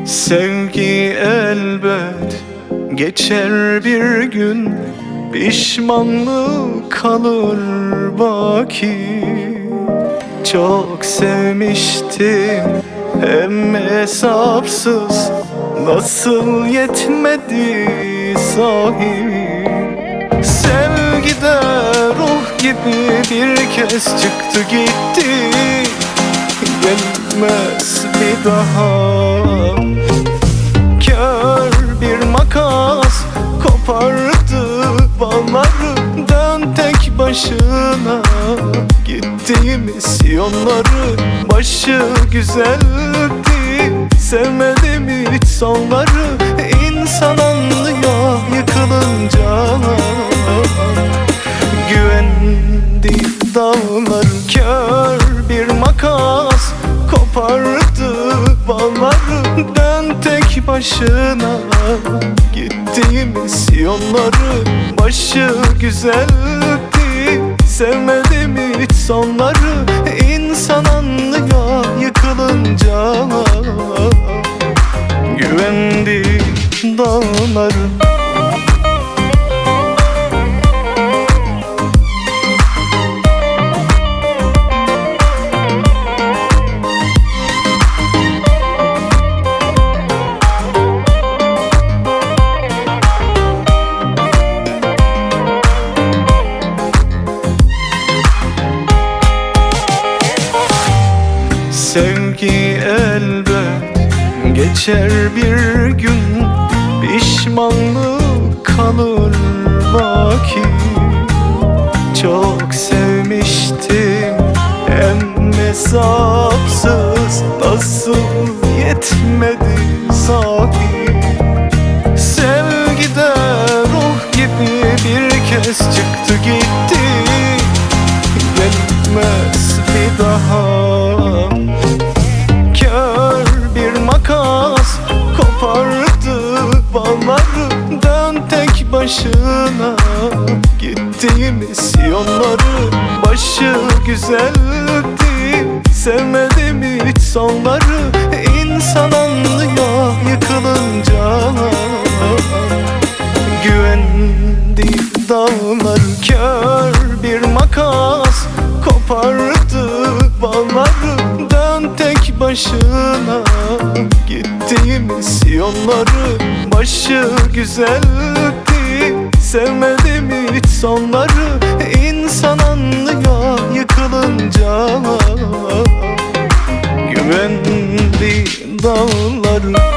Sevgi elbet geçer bir gün, pişmanlık kalır baki. Çok sevmiştim hem hesapsız, nasıl yetmedi sahi. Sevgide ruh gibi bir kez çıktı gitti, gelmez bir daha. Kör bir makas kopardı bağları, dön tek başına. Gittiğimiz yolları, başı güzeldi, sevmedim hiç sonları. İnsan anlıyor yıkılınca, güvendi dağlar. Kör bir makas kopardı bağları, dön tek başına. Gittiğimiz yolları, başı güzeldi, sevmedim hiç sonları. İnsan anlıyor yıkılınca, güvendi dağları. Sevgi elbet geçer bir gün, pişmanlık kalır baki. Çok sevmiştim hem hesapsız, nasıl yetmedi sahi. Sevgide ruh gibi bir kez çıktı gitti, gelmez bir daha. Kör bir makas kopardı bağları, dön tek başına. Gittiğimiz yolları, başı güzeldi, sevmedim hiç sonları. İnsan anlıyor yıkılınca, güvendi dağlar. Kör bir makas kopardı bağları, dön tek başına. Gittiğimiz yolları, başı güzeldi, sevmedim hiç sonları. İnsan anlıyor yıkılınca, güvendi dağları.